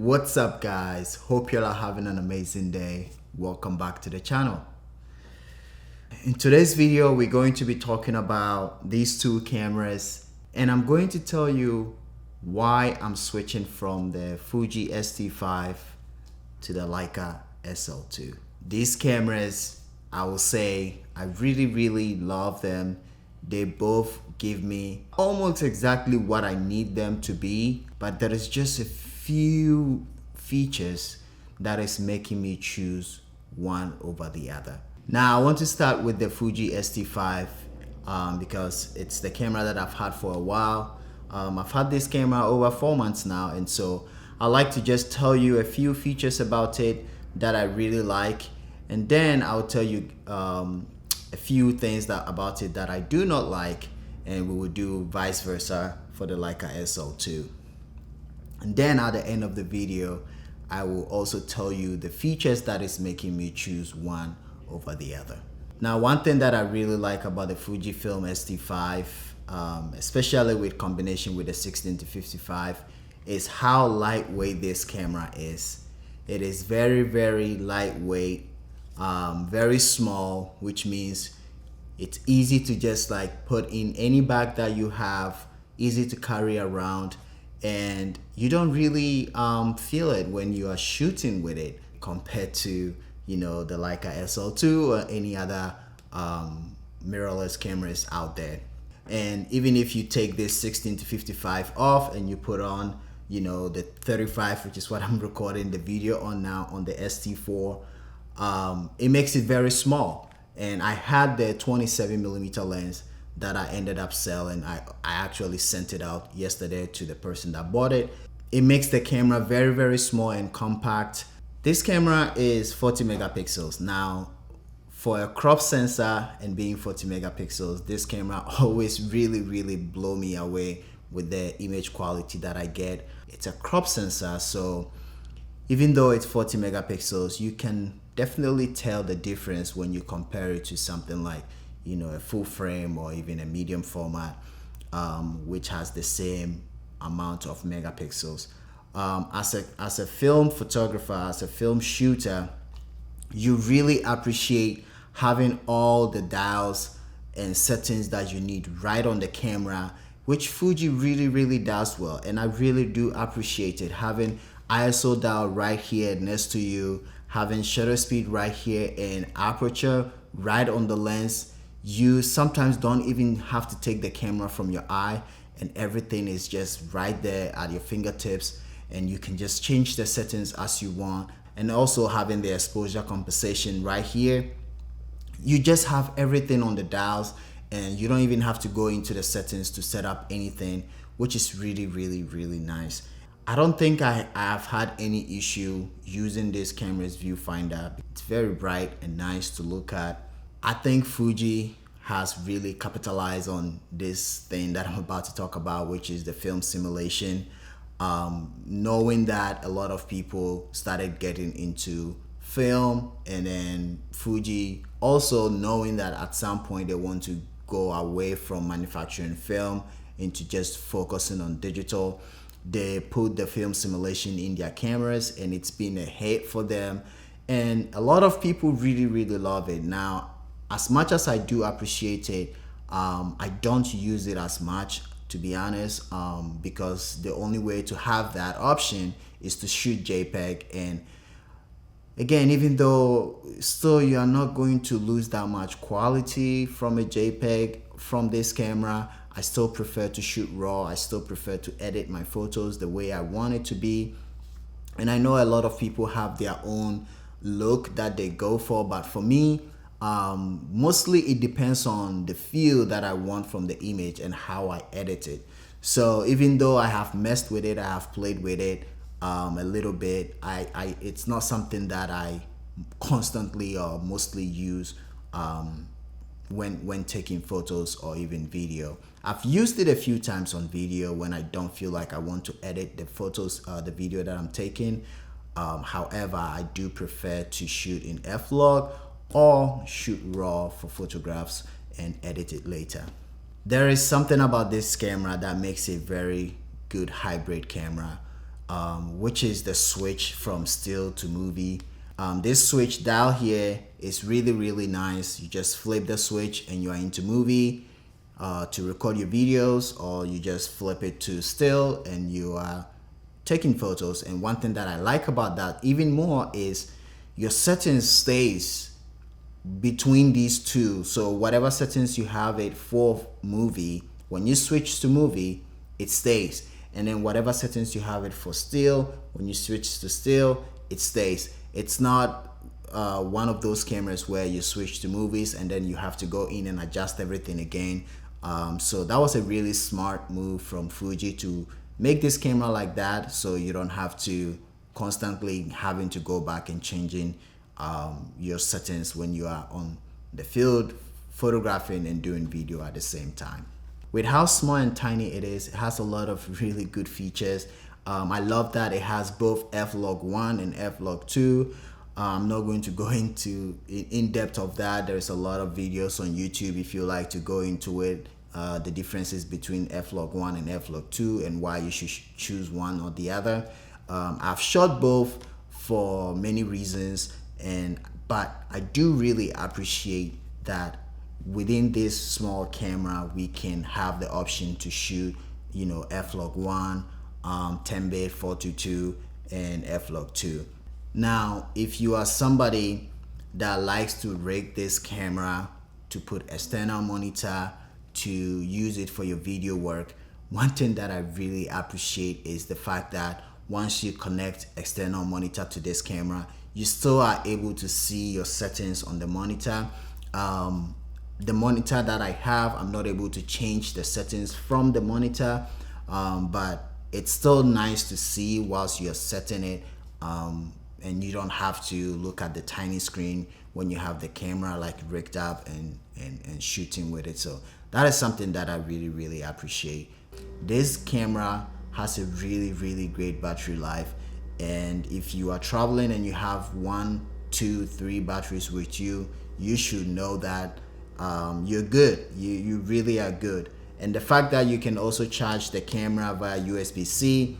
What's up, guys? Hope you're all having an amazing day. Welcome back to the channel. In today's video, we're going to be talking about these two cameras, and I'm going to tell you why I'm switching from the Fuji X-T5 to the Leica Sl2. These cameras, I will say, I really love them. They both give me almost exactly what I need them to be, but there is just a few features that is making me choose one over the other. Now, I want to start with the Fuji X-T5 because it's the camera that I've had for a while. I've had this camera over 4 months now, and so I like to just tell you a few features about it that I really like, and then I'll tell you a few things about it that I do not like, and we will do vice versa for the Leica Sl2. And then at the end of the video, I will also tell you the features that is making me choose one over the other. Now, one thing that I really like about the Fujifilm X-T5, especially with combination with the 16-55, is how lightweight this camera is. It is very lightweight, very small, which means it's easy to just like put in any bag that you have, easy to carry around, and you don't really feel it when you are shooting with it compared to, you know, the Leica Sl2 or any other mirrorless cameras out there. And even if you take this 16-55 off and you put on, you know, the 35, which is what I'm recording the video on now on the X-T4, it makes it very small. And I had the 27mm lens that I ended up selling. I actually sent it out yesterday to the person that bought it. It makes the camera very small and compact. This camera is 40 megapixels. Now, for a crop sensor and being 40 megapixels, this camera always really blow me away with the image quality that I get. It's a crop sensor, so even though it's 40 megapixels, you can definitely tell the difference when you compare it to something like, you know, a full frame or even a medium format, which has the same amount of megapixels. As a film photographer, as a film shooter, you really appreciate having all the dials and settings that you need right on the camera, which Fuji really does well. And I really do appreciate it, having ISO dial right here next to you, having shutter speed right here, and aperture right on the lens. You sometimes don't even have to take the camera from your eye, and everything is just right there at your fingertips, and you can just change the settings as you want. And also having the exposure compensation right here, you just have everything on the dials, and you don't even have to go into the settings to set up anything, which is really nice. I don't think I have had any issue using this camera's viewfinder. It's very bright and nice to look at. I think Fuji has really capitalized on this thing that I'm about to talk about, which is the film simulation. Knowing that a lot of people started getting into film, and then Fuji also knowing that at some point they want to go away from manufacturing film into just focusing on digital, they put the film simulation in their cameras, and it's been a hit for them, and a lot of people really love it. Now, as much as I do appreciate it, I don't use it as much, to be honest, because the only way to have that option is to shoot JPEG. And again, even though still you are not going to lose that much quality from a JPEG from this camera, I still prefer to shoot RAW. I still prefer to edit my photos the way I want it to be. And I know a lot of people have their own look that they go for, but for me, mostly it depends on the feel that I want from the image and how I edit it. So even though I have messed with it, I have played with it a little bit, it's not something that I constantly or mostly use when taking photos or even video. I've used it a few times on video when I don't feel like I want to edit the photos, the video that I'm taking. However, I do prefer to shoot in F-Log or shoot RAW for photographs and edit it later. There is something about this camera that makes it very good hybrid camera. which is the switch from still to movie. This switch dial here is really nice. You just flip the switch and you are into movie to record your videos, or you just flip it to still and you are taking photos. And one thing that I like about that even more is your settings stays between these two. So whatever settings you have it for movie, when you switch to movie, it stays. And then whatever settings you have it for still, when you switch to still, it stays. It's not one of those cameras where you switch to movies and then you have to go in and adjust everything again. So that was a really smart move from Fuji to make this camera like that, so you don't have to constantly having to go back and changing your settings when you are on the field photographing and doing video at the same time. With how small and tiny it is, it has a lot of really good features. I love that it has both f-log1 and f-log2. I'm not going to go into in depth of that. There's a lot of videos on YouTube if you like to go into it, the differences between f-log1 and f-log2 and why you should choose one or the other. I've shot both for many reasons, but I do really appreciate that within this small camera we can have the option to shoot, you know, f-log1, 10-bit 422 and f-log2. Now if you are somebody that likes to rig this camera to put external monitor to use it for your video work, one thing that I really appreciate is the fact that once you connect external monitor to this camera, you still are able to see your settings on the monitor. The monitor that I have, I'm not able to change the settings from the monitor, but it's still nice to see whilst you're setting it, and you don't have to look at the tiny screen when you have the camera like rigged up and shooting with it. So that is something that I really appreciate. This camera has a really great battery life, and if you are traveling and you have 1, 2, 3 batteries with you, you should know that you're good. You really are good. And the fact that you can also charge the camera via USB-C,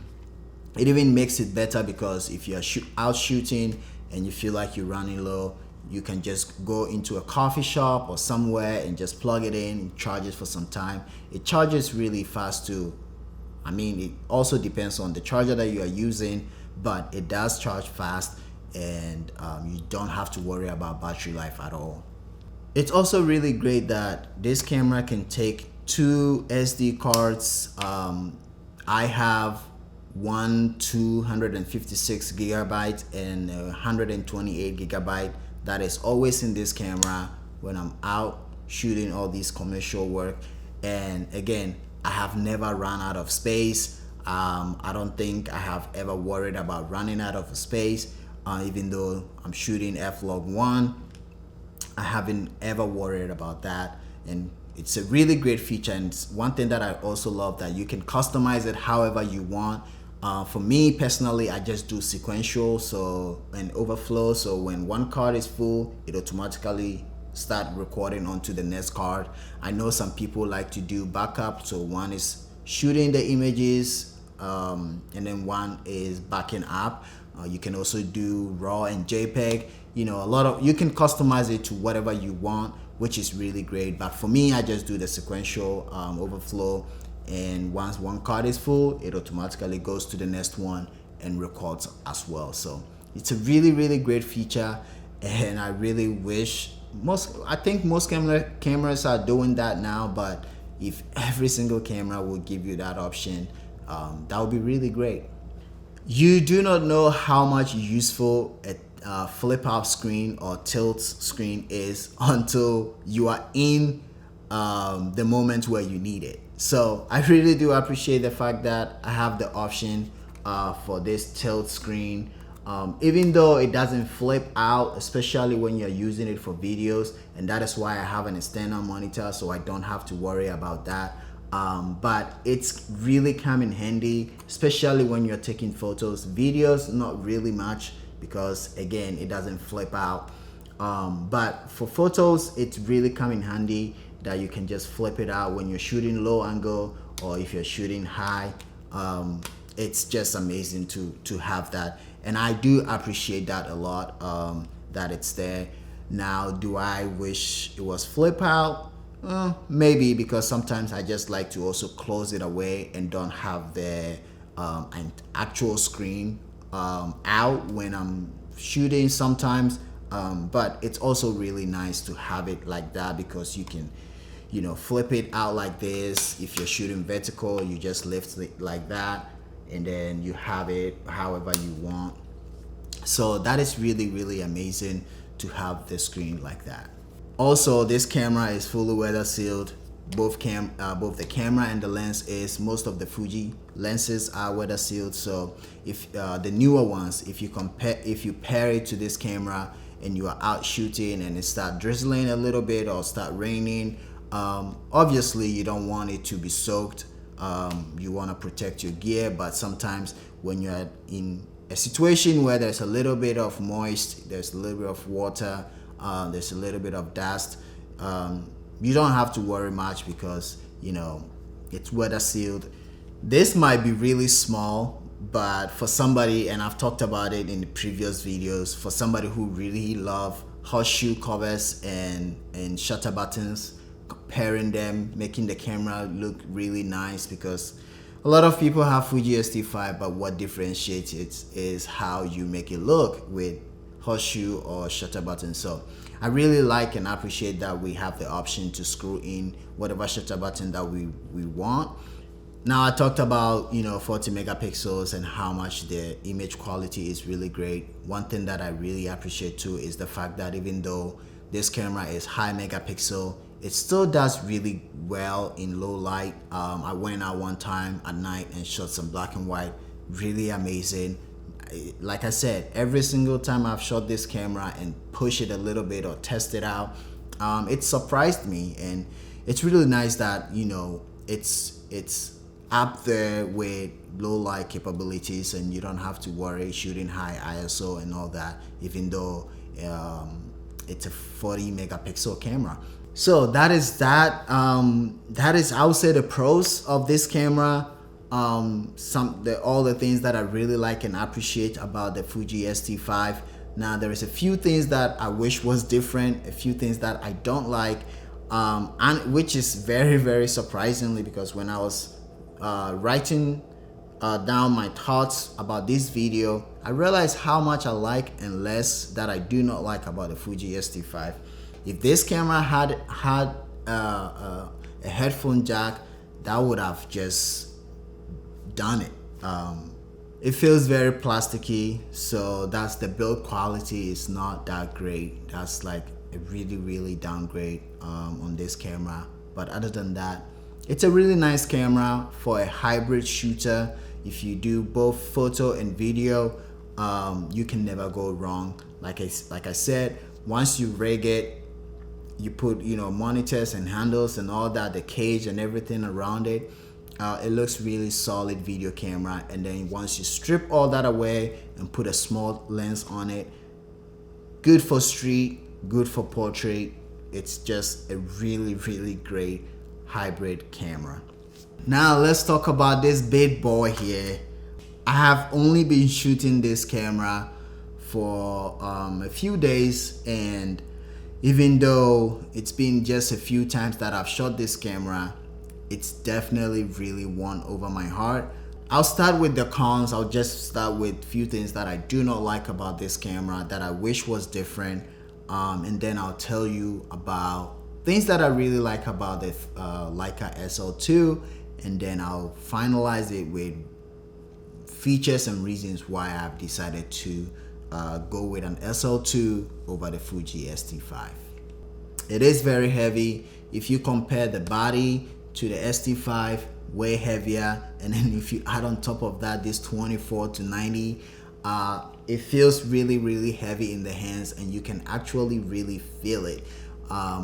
it even makes it better, because if you're out shooting and you feel like you're running low, you can just go into a coffee shop or somewhere and just plug it in and charge it for some time. It charges really fast too. I mean, it also depends on the charger that you are using, but it does charge fast, and you don't have to worry about battery life at all. It's also really great that this camera can take 2 SD cards. I have one 256 gigabyte and 128 gigabyte that is always in this camera when I'm out shooting all these commercial work. And again, I have never run out of space. I don't think I have ever worried about running out of space, even though I'm shooting f-log1. I haven't ever worried about that, and it's a really great feature. And it's one thing that I also love, that you can customize it however you want. For me personally, I just do sequential and overflow, so when one card is full, it automatically start recording onto the next card. I know some people like to do backup, so one is shooting the images and then one is backing up. You can also do RAW and JPEG. You know, you can customize it to whatever you want, which is really great. But for me, I just do the sequential overflow, and once one card is full, it automatically goes to the next one and records as well. So it's a really great feature, and I really wish I think most cameras are doing that now, but if every single camera will give you that option, that would be really great. You do not know how much useful a flip out screen or tilt screen is until you are in the moment where you need it. So I really do appreciate the fact that I have the option for this tilt screen, even though it doesn't flip out, especially when you're using it for videos, and that is why I have an external monitor, so I don't have to worry about that. But it's really come in handy, especially when you're taking photos. Videos, not really much, because again, it doesn't flip out. But for photos, it's really come in handy that you can just flip it out when you're shooting low angle, or if you're shooting high. it's just amazing to have that, and I do appreciate that a lot, that it's there. Now, do I wish it was flip out? Maybe, because sometimes I just like to also close it away and don't have the an actual screen out when I'm shooting sometimes. But it's also really nice to have it like that, because you can, flip it out like this. If you're shooting vertical, you just lift it like that, and then you have it however you want. So that is really, really amazing to have the screen like that. Also, this camera is fully weather sealed. Both the camera and the lens is. Most of the Fuji lenses are weather sealed. So if the newer ones, if you pair it to this camera and you are out shooting and it start drizzling a little bit or start raining, obviously you don't want it to be soaked. You want to protect your gear, but sometimes when you're in a situation where there's a little bit of moist, there's a little bit of water, there's a little bit of dust, you don't have to worry much, because it's weather sealed. This might be really small, but for somebody, and I've talked about it in the previous videos, for somebody who really love horseshoe covers and shutter buttons, pairing them, making the camera look really nice, because a lot of people have Fuji X-T5, but what differentiates it is how you make it look with horseshoe or shutter button. So I really like and appreciate that we have the option to screw in whatever shutter button that we want. Now, I talked about 40 megapixels and how much the image quality is really great. One thing that I really appreciate too is the fact that even though this camera is high megapixel, it still does really well in low light. I went out one time at night and shot some black and white. Really amazing. Like I said, every single time I've shot this camera and push it a little bit or test it out, it surprised me, and it's really nice that it's up there with low light capabilities, and you don't have to worry shooting high ISO and all that, even though it's a 40 megapixel camera. So that is that. That is, I would say, the pros of this camera. All the things that I really like and appreciate about the Fuji X-T5. Now, there is a few things that I wish was different, a few things that I don't like, and which is very, very surprisingly, because when I was writing down my thoughts about this video, I realized how much I like and less that I do not like about the Fuji X-T5. If this camera had a headphone jack, that would have just done it. It feels very plasticky, so that's the build quality is not that great. That's like a really, really downgrade on this camera. But other than that, it's a really nice camera for a hybrid shooter. If you do both photo and video, you can never go wrong. Like I said, once you rig it, you put monitors and handles and all that, the cage and everything around it, it looks really solid video camera. And then once you strip all that away and put a small lens on it, good for street, good for portrait. It's just a really, really great hybrid camera. Now let's talk about this big boy here. I have only been shooting this camera for a few days, and even though it's been just a few times that I've shot this camera, it's definitely really won over my heart. I'll start with the cons. I'll just start with a few things that I do not like about this camera that I wish was different, and then I'll tell you about things that I really like about the Leica Sl2, and then I'll finalize it with features and reasons why I've decided to go with an Sl2 over the Fuji X-T5. It is very heavy. If you compare the body to the X-T5, way heavier, and then if you add on top of that this 24 to 90, it feels really, really heavy in the hands, and you can actually really feel it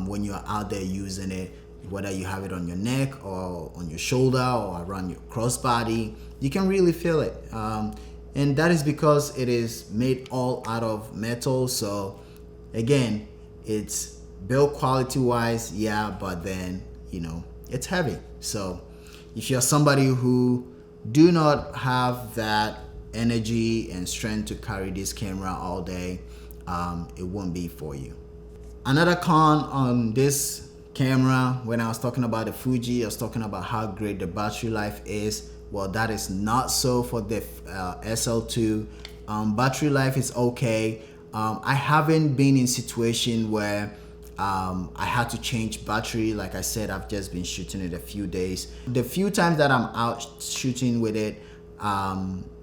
when you're out there using it, whether you have it on your neck or on your shoulder or around your crossbody. You can really feel it, and that is because it is made all out of metal. So again, it's build quality wise, yeah, but then it's heavy. So if you're somebody who do not have that energy and strength to carry this camera all day, it won't be for you. Another con on this camera, when I was talking about the Fuji, I was talking about how great the battery life is. Well, that is not so for the SL2. Battery life is okay. I haven't been in situation where I had to change battery. Like I said, I've just been shooting it a few days. The few times that I'm out shooting with it,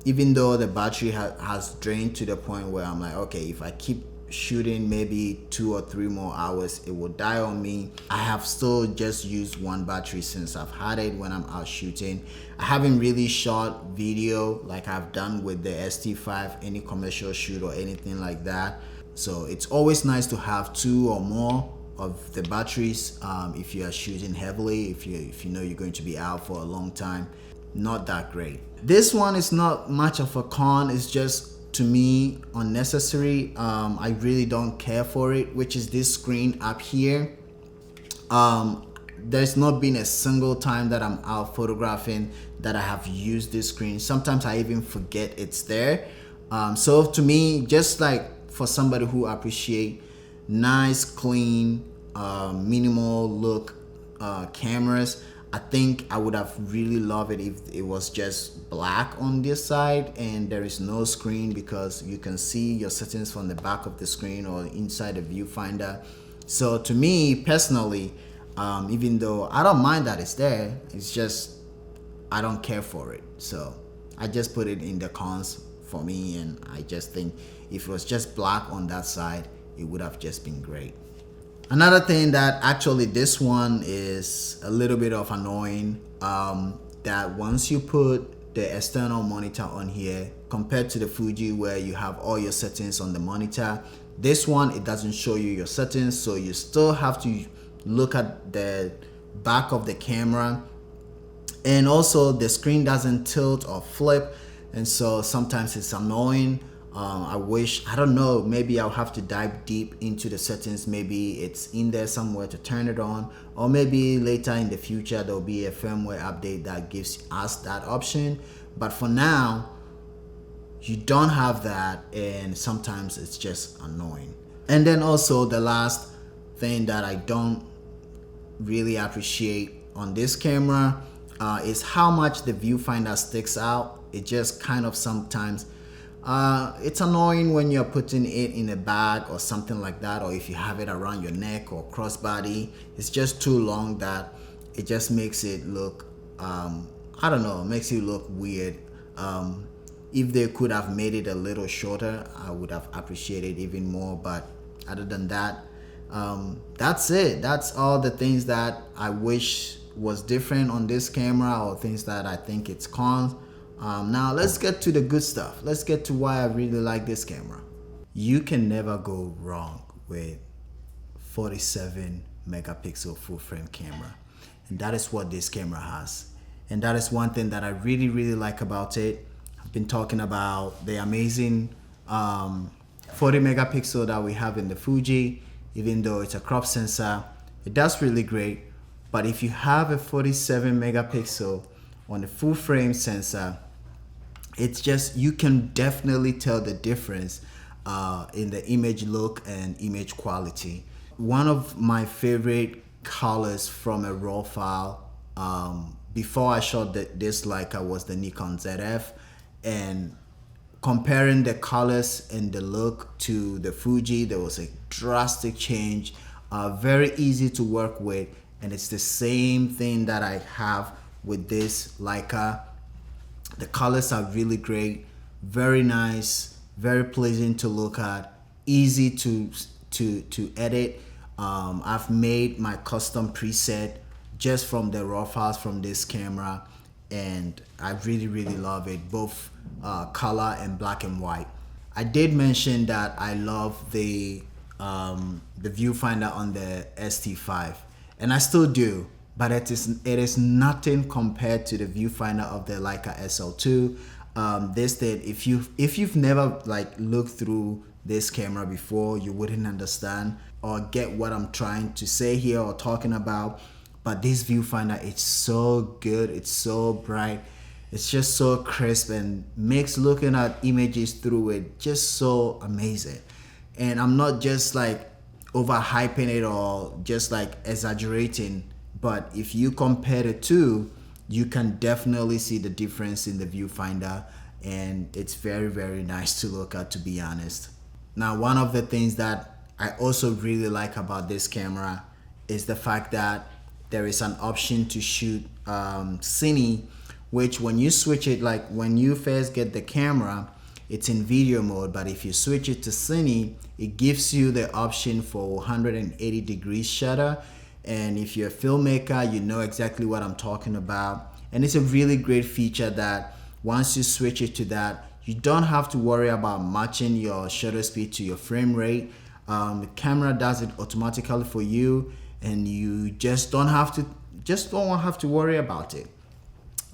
even though the battery has drained to the point where I'm like, okay, if I keep shooting maybe 2 or 3 more hours, it will die on me. I have still just used one battery since I've had it when I'm out shooting. I haven't really shot video like I've done with the X-T5, any commercial shoot or anything like that. So it's always nice to have 2 or more of the batteries if you are shooting heavily, if you know you're going to be out for a long time. Not that great. This one is not much of a con. It's just, to me, unnecessary. I really don't care for it, which is this screen up here. There's not been a single time that I'm out photographing that I have used this screen. Sometimes I even forget it's there. So to me, just like for somebody who appreciate nice, clean, minimal look cameras, I think I would have really loved it if it was just black on this side and there is no screen, because you can see your settings from the back of the screen or inside the viewfinder. So to me personally, even though I don't mind that it's there, it's just I don't care for it. So I just put it in the cons for me, and I just think if it was just black on that side, it would have just been great. Another thing that actually this one is a little bit of annoying, that once you put the external monitor on here, compared to the Fuji where you have all your settings on the monitor, this one, it doesn't show you your settings, so you still have to look at the back of the camera, and also the screen doesn't tilt or flip, and so sometimes it's annoying. I don't know, maybe I'll have to dive deep into the settings. Maybe it's in there somewhere to turn it on, or maybe later in the future there'll be a firmware update that gives us that option. But for now, you don't have that, and sometimes it's just annoying. And then also the last thing that I don't really appreciate on this camera is how much the viewfinder sticks out. It just kind of sometimes it's annoying when you're putting it in a bag or something like that, or if you have it around your neck or crossbody. It's just too long that it just makes it look I don't know, makes it look weird. If they could have made it a little shorter, I would have appreciated even more. But other than that, that's it. That's all the things that I wish was different on this camera, or things that I think it's cons. Now let's get to the good stuff. Let's get to why I really like this camera. You can never go wrong with 47 megapixel full frame camera, and that is what this camera has. And that is one thing that I really like about it. I've been talking about the amazing 40 megapixel that we have in the Fuji. Even though it's a crop sensor, it does really great. But if you have a 47 megapixel on a full frame sensor, it's just, you can definitely tell the difference in the image look and image quality. One of my favorite colors from a raw file before I shot this Leica was the Nikon ZF, and comparing the colors and the look to the Fuji, there was a drastic change. Very easy to work with, and it's the same thing that I have with this Leica. The colors are really great, very nice, very pleasant to look at, easy to edit. I've made my custom preset just from the raw files from this camera, and I really love it, both color and black and white. I did mention that I love the viewfinder on the X-T5, and I still do, but it is nothing compared to the viewfinder of the Leica Sl2. This thing, if you've never like looked through this camera before, you wouldn't understand or get what I'm trying to say here or talking about. But this viewfinder, it's so good, it's so bright, It's just so crisp and makes looking at images through it just so amazing. And I'm not just like overhyping it or just like exaggerating, but if you compare the two, you can definitely see the difference in the viewfinder, and it's very, very nice to look at, to be honest. Now, one of the things that I also really like about this camera is the fact that there is an option to shoot cine, which when you switch it, like when you first get the camera, it's in video mode, but if you switch it to cine, it gives you the option for 180 degrees shutter. And if you're a filmmaker, you know exactly what I'm talking about. And it's a really great feature that once you switch it to that, you don't have to worry about matching your shutter speed to your frame rate. The camera does it automatically for you, and you just don't have to worry about it.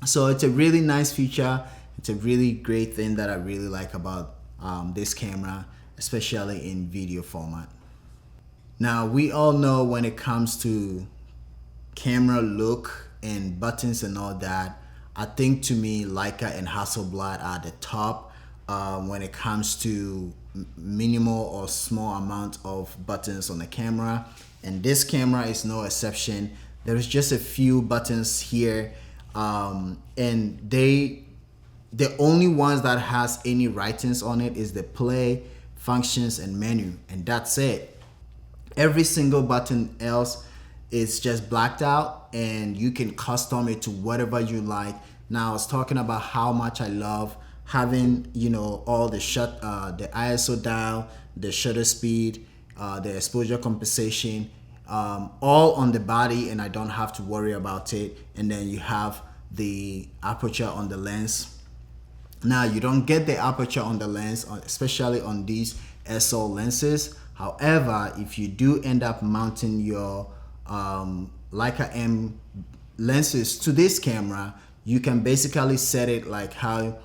So it's a really nice feature. It's a really great thing that I really like about this camera, especially in video format. Now, we all know when it comes to camera look and buttons and all that, I think to me Leica and Hasselblad are the top when it comes to minimal or small amount of buttons on the camera, and this camera is no exception. There's just a few buttons here, and the only ones that has any writings on it is the play, functions, and menu, and that's it. Every single button else is just blacked out, and you can custom it to whatever you like. Now, I was talking about how much I love having, you know, all the the ISO dial, the shutter speed, the exposure compensation, all on the body, and I don't have to worry about it. And then you have the aperture on the lens. Now, you don't get the aperture on the lens, especially on these SL lenses. However, if you do end up mounting your Leica M lenses to this camera, you can basically set it like how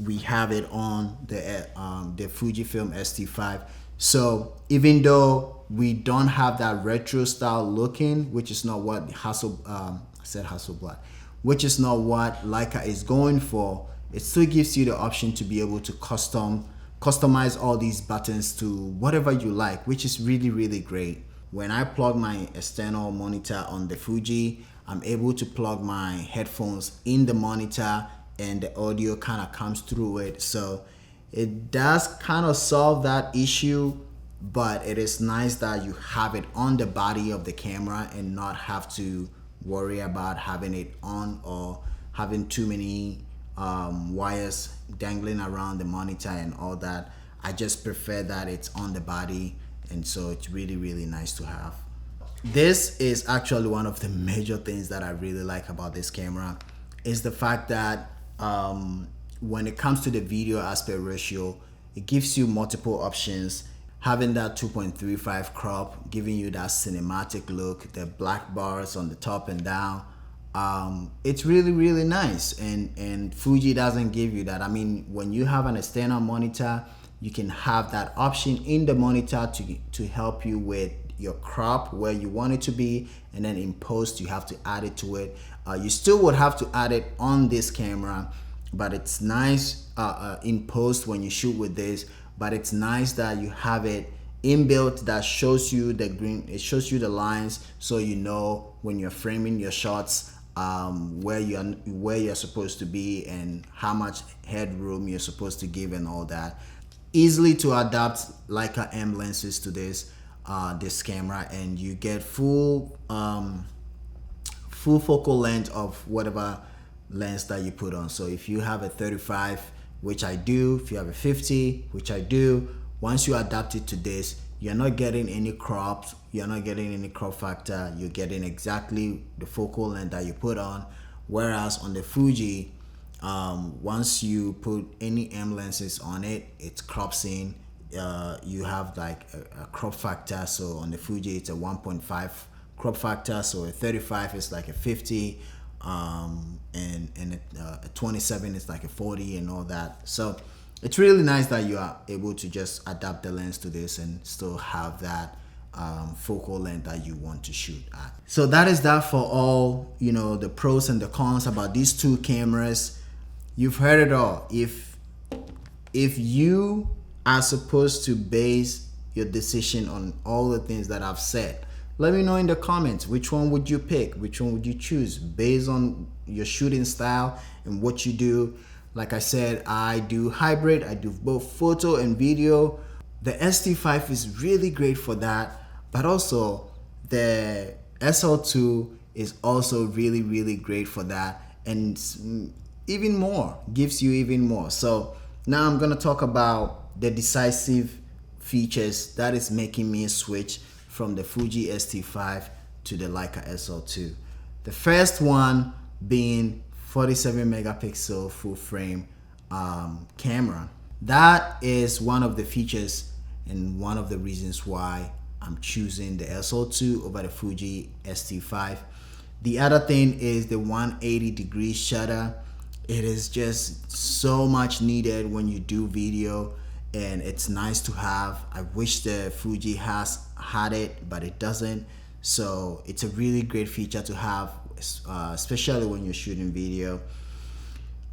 we have it on the Fujifilm X-T5. So even though we don't have that retro style looking, which is not what Hasselblad, which is not what Leica is going for, it still gives you the option to be able to customize all these buttons to whatever you like, which is really, really great. When I plug my external monitor on the Fuji, I'm able to plug my headphones in the monitor, and the audio kind of comes through it. So it does kind of solve that issue, but it is nice that you have it on the body of the camera and not have to worry about having it on or having too many wires dangling around the monitor and all that. I just prefer that it's on the body, and so it's really, really nice to have. This is actually one of the major things that I really like about this camera, is the fact that when it comes to the video aspect ratio, it gives you multiple options. Having that 2.35 crop, giving you that cinematic look, the black bars on the top and down, it's really, really nice. And Fuji doesn't give you that. I mean, when you have an external monitor, you can have that option in the monitor to help you with your crop where you want it to be, and then in post you have to add it to it. You still would have to add it on this camera, but it's nice in post when you shoot with this. But it's nice that you have it inbuilt that shows you the green, it shows you the lines, so you know when you're framing your shots where you're supposed to be and how much headroom you're supposed to give and all that. Easily to adapt Leica M lenses to this camera, and you get full focal length of whatever lens that you put on. So if you have a 35, which I do, if you have a 50, which I do, once you adapt it to this, you're not getting any crops, you're not getting any crop factor, you're getting exactly the focal length that you put on. Whereas on the Fuji, once you put any M lenses on it, it crops in. You have like a crop factor. So on the Fuji, it's a 1.5 crop factor. So a 35 is like a 50, and a 27 is like a 40 and all that. So it's really nice that you are able to just adapt the lens to this and still have that focal length that you want to shoot at. So that is that for all, you know, the pros and the cons about these two cameras. You've heard it all. If you are supposed to base your decision on all the things that I've said, let me know in the comments, which one would you pick? Which one would you choose based on your shooting style and what you do? Like I said, I do hybrid. I do both photo and video. The X-T5 is really great for that, but also the Sl2 is also really, really great for that, and even more, gives you even more. So now I'm gonna talk about the decisive features that is making me switch from the Fuji X-T5 to the Leica Sl2. The first one being 47 megapixel full frame camera. That is one of the features and one of the reasons why I'm choosing the Sl2 over the Fuji X-T5. The other thing is the 180-degree shutter. It is just so much needed when you do video, and it's nice to have. I wish the Fuji had it, but it doesn't. So it's a really great feature to have, especially when you're shooting video.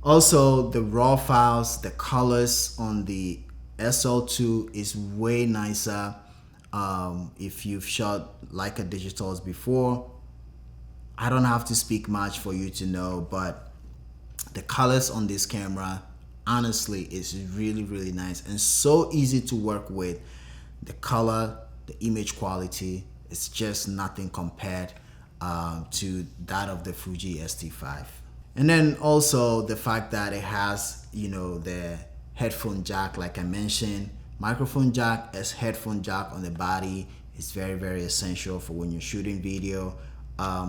Also, the raw files, the colors on the Sl2 is way nicer. If you've shot Leica digitals before, I don't have to speak much for you to know, but the colors on this camera, honestly, is really, really nice and so easy to work with. The color, the image quality, it's just nothing compared to that of the Fuji X-T5. And then also the fact that it has, you know, the headphone jack, like I mentioned, microphone jack as headphone jack on the body is very, very essential for when you're shooting video.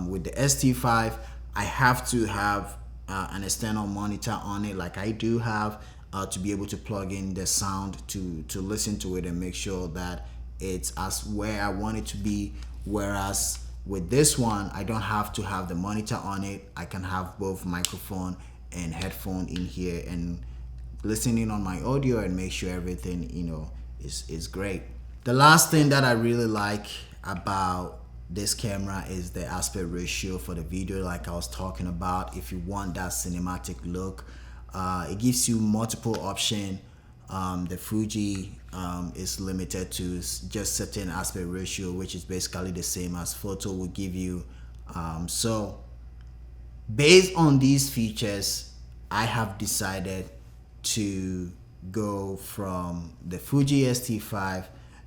With the X-T5, I have to have an external monitor on it, like I do have, to be able to plug in the sound to listen to it and make sure that it's as where I want it to be. Whereas with this one, I don't have to have the monitor on it. I can have both microphone and headphone in here and listening on my audio and make sure everything, you know, is great. The last thing that I really like about this camera is the aspect ratio for the video, like I was talking about. If you want that cinematic look, it gives you multiple options. The Fuji is limited to just certain aspect ratio, which is basically the same as photo will give you. So based on these features, I have decided to go from the Fuji X-T5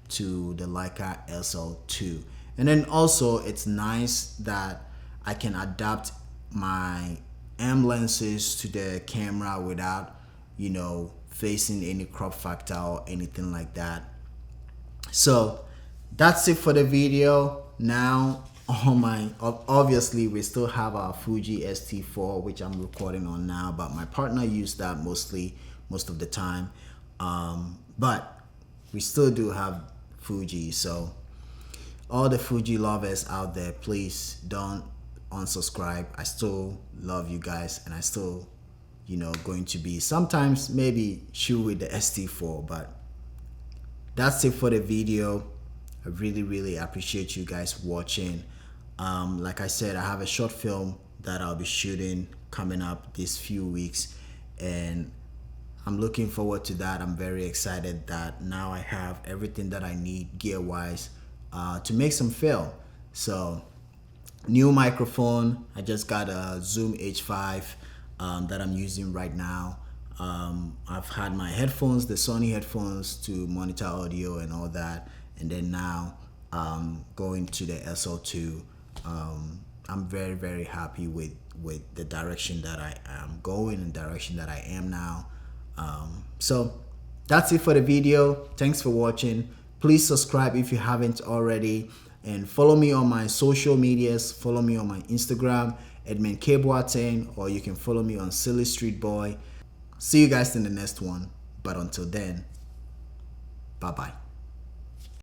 to the Leica Sl2. And then also it's nice that I can adapt my M lenses to the camera without, you know, facing any crop factor or anything like that. So that's it for the video. Now obviously we still have our Fuji X-T4, which I'm recording on now, but my partner used that most of the time. But we still do have Fuji. So all the Fuji lovers out there, please don't unsubscribe. I still love you guys, and I still, you know, going to be sometimes maybe shoot with the X-T4. But that's it for the video. I really appreciate you guys watching. Like I said, I have a short film that I'll be shooting coming up this few weeks, and I'm looking forward to that. I'm very excited that now I have everything that I need gear wise to make some film. So new microphone, I just got a Zoom H5 that I'm using right now. I've had my headphones, the Sony headphones, to monitor audio and all that, and then now going to the Sl2. I'm very happy with the direction that I am going and direction that I am now. So that's it for the video. Thanks for watching. Please subscribe if you haven't already, and follow me on my social medias. Follow me on my Instagram, Edmund KBANA, or you can follow me on Silly Street Boy. See you guys in the next one, but until then, bye bye.